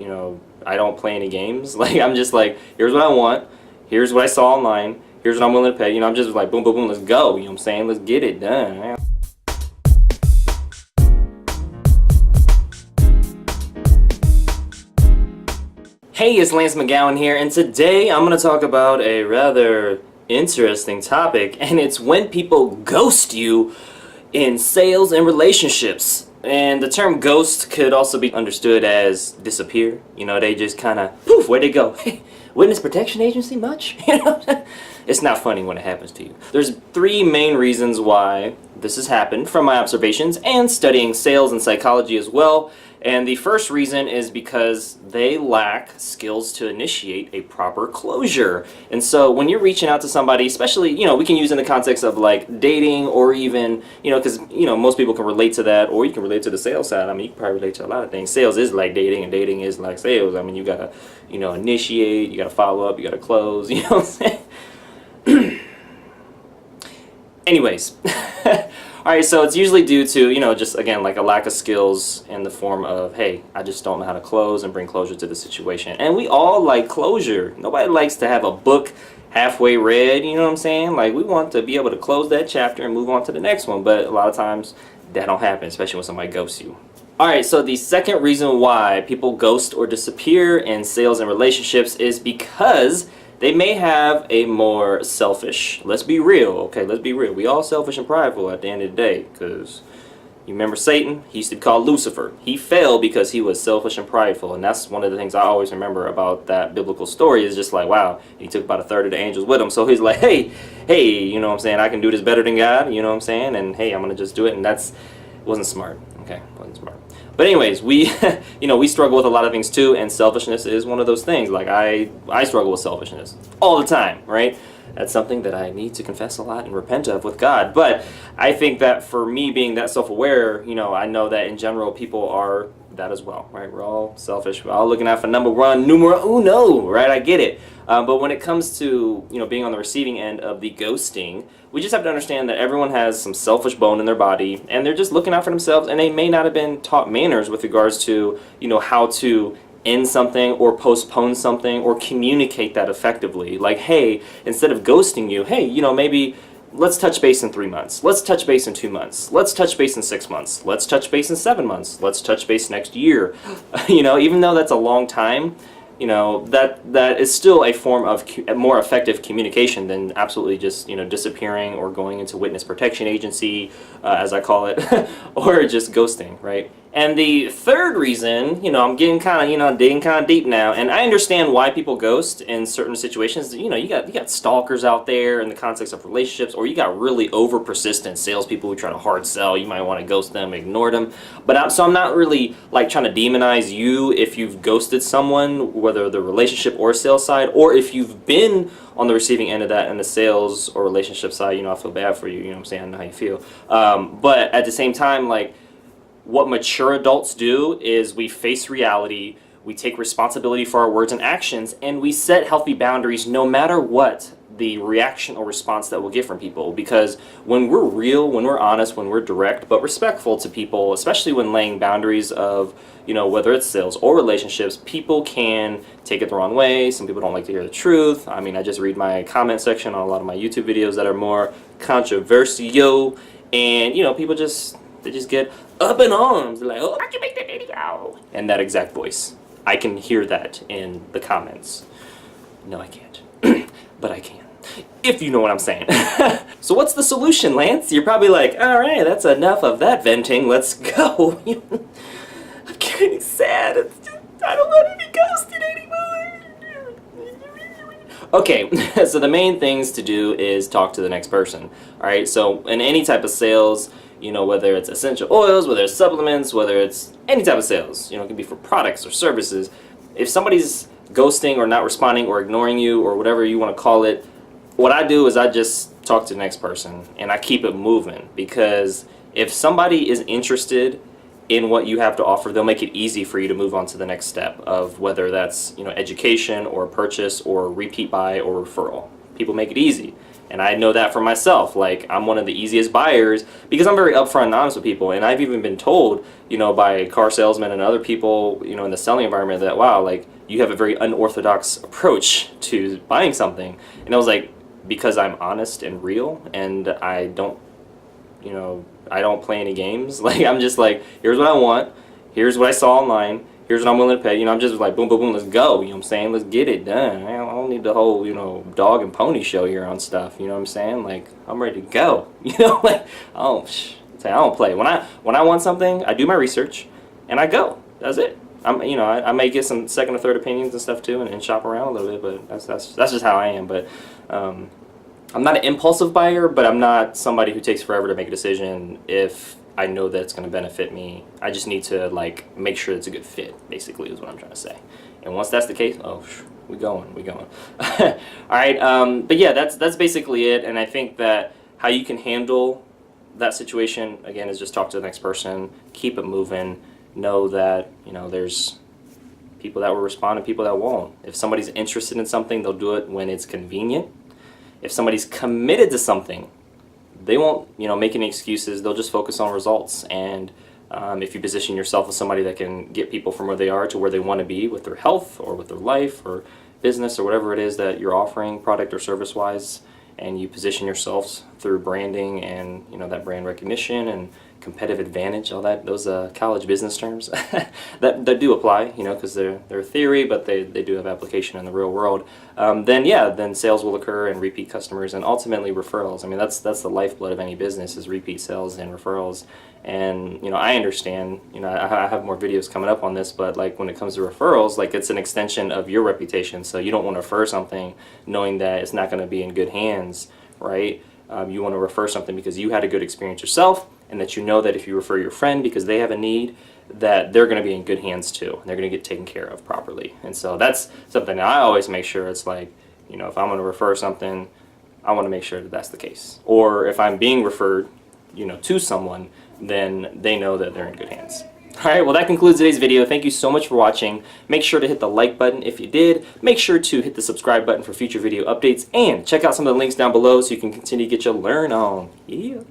I don't play any games. Like, I'm just like, here's what I want, here's what I saw online, here's what I'm willing to pay. I'm just like, boom, boom, boom, let's go. You know what I'm saying? Let's get it done. Hey, it's Lance McGowan here, and today I'm going to talk about a rather interesting topic, and it's when people ghost you in sales and relationships. And the term ghost could also be understood as disappear. They just kind of, poof, where'd they go? Witness protection agency much? It's not funny when it happens to you. There's three main reasons why this has happened from my observations and studying sales and psychology as well. And the first reason is because they lack skills to initiate a proper closure. And so when you're reaching out to somebody, especially, we can use in the context of like dating or even, because, most people can relate to that, or you can relate to the sales side. I mean, you can probably relate to a lot of things. Sales is like dating and dating is like sales. I mean, you gotta, initiate, you gotta follow up, you gotta close, you know what I'm saying? Anyways. Alright, so it's usually due to, just again, like a lack of skills in the form of, hey, I just don't know how to close and bring closure to the situation. And we all like closure. Nobody likes to have a book halfway read, you know what I'm saying? Like, we want to be able to close that chapter and move on to the next one, but a lot of times that don't happen, especially when somebody ghosts you. Alright, so the second reason why people ghost or disappear in sales and relationships is because they may have a more selfish, let's be real, okay, let's be real. We all selfish and prideful at the end of the day, because you remember Satan? He used to be called Lucifer. He fell because he was selfish and prideful, and that's one of the things I always remember about that biblical story is just like, wow, he took about a third of the angels with him, so he's like, hey, you know what I'm saying, I can do this better than God, you know what I'm saying, and hey, I'm going to just do it, and wasn't smart, okay, wasn't smart. But anyways, we we struggle with a lot of things too, and selfishness is one of those things. Like I struggle with selfishness all the time, right? That's something that I need to confess a lot and repent of with God. But I think that for me being that self-aware, I know that in general people are that as well, right? We're all selfish. We're all looking out for number one, numero uno, right? I get it. But when it comes to being on the receiving end of the ghosting, we just have to understand that everyone has some selfish bone in their body, and they're just looking out for themselves, and they may not have been taught manners with regards to how to end something or postpone something or communicate that effectively. Like, hey, instead of ghosting you, hey, maybe let's touch base in 3 months. Let's touch base in 2 months. Let's touch base in 6 months. Let's touch base in 7 months. Let's touch base next year. Even though that's a long time, that is still a form of more effective communication than absolutely just disappearing or going into witness protection agency, as I call it, or just ghosting, right? And the third reason, I'm getting kind of digging kind of deep now, and I understand why people ghost in certain situations. You got stalkers out there in the context of relationships, or you got really over persistent salespeople who try to hard sell. You might want to ghost them, ignore them. But I'm not really like trying to demonize you if you've ghosted someone, whether the relationship or sales side, or if you've been on the receiving end of that in the sales or relationship side. I feel bad for you. You know what I'm saying? I know how you feel. But at the same time, like, what mature adults do is we face reality, we take responsibility for our words and actions, and we set healthy boundaries no matter what the reaction or response that we'll get from people. Because when we're real, when we're honest, when we're direct but respectful to people, especially when laying boundaries of, whether it's sales or relationships, people can take it the wrong way. Some people don't like to hear the truth. I mean, I just read my comment section on a lot of my YouTube videos that are more controversial, and people they just get up in arms. They're like, oh, I can make that video. And that exact voice. I can hear that in the comments. No, I can't. But I can. If you know what I'm saying. So what's the solution, Lance? You're probably like, alright, that's enough of that venting. Let's go. I'm getting sad. I don't want to be ghosted anymore. Okay, so the main things to do is talk to the next person. Alright, so in any type of sales, whether it's essential oils, whether it's supplements, whether it's any type of sales, it can be for products or services. If somebody's ghosting or not responding or ignoring you or whatever you want to call it, what I do is I just talk to the next person and I keep it moving, because if somebody is interested in what you have to offer, they'll make it easy for you to move on to the next step of whether that's education or purchase or repeat buy or referral. People make it easy. And I know that for myself. Like, I'm one of the easiest buyers because I'm very upfront and honest with people. And I've even been told, by car salesmen and other people, in the selling environment that, wow, like, you have a very unorthodox approach to buying something. And I was like, because I'm honest and real, and I don't play any games. Like, I'm just like, here's what I want, here's what I saw online, here's what I'm willing to pay. I'm just like, boom, boom, boom, let's go. You know what I'm saying? Let's get it done. I don't need the whole, dog and pony show here on stuff. You know what I'm saying? Like, I'm ready to go. Like, I don't play. When I want something, I do my research, and I go. That's it. I may get some second or third opinions and stuff too, and shop around a little bit. But that's just how I am. But I'm not an impulsive buyer, but I'm not somebody who takes forever to make a decision if I know that it's going to benefit me. I just need to, like, make sure it's a good fit, basically, is what I'm trying to say. And once that's the case, we going. All right, but yeah, that's basically it. And I think that how you can handle that situation, again, is just talk to the next person, keep it moving, know that, there's people that will respond and people that won't. If somebody's interested in something, they'll do it when it's convenient. If somebody's committed to something, they won't, make any excuses. They'll just focus on results. And if you position yourself as somebody that can get people from where they are to where they want to be with their health or with their life or business or whatever it is that you're offering, product or service-wise, and you position yourselves through branding and, that brand recognition and competitive advantage, all that, those college business terms that do apply, because they're theory, but they do have application in the real world. Then sales will occur and repeat customers and ultimately referrals. I mean, that's the lifeblood of any business is repeat sales and referrals. And I understand, I have more videos coming up on this, but like when it comes to referrals, like it's an extension of your reputation. So you don't want to refer something knowing that it's not going to be in good hands, right? You want to refer something because you had a good experience yourself, and that you know that if you refer your friend because they have a need, that they're going to be in good hands too, and they're going to get taken care of properly. And so that's something that I always make sure it's like, if I'm going to refer something, I want to make sure that that's the case. Or if I'm being referred, to someone, then they know that they're in good hands. Alright, well that concludes today's video. Thank you so much for watching. Make sure to hit the like button if you did. Make sure to hit the subscribe button for future video updates, and check out some of the links down below so you can continue to get your learn on. Yeah.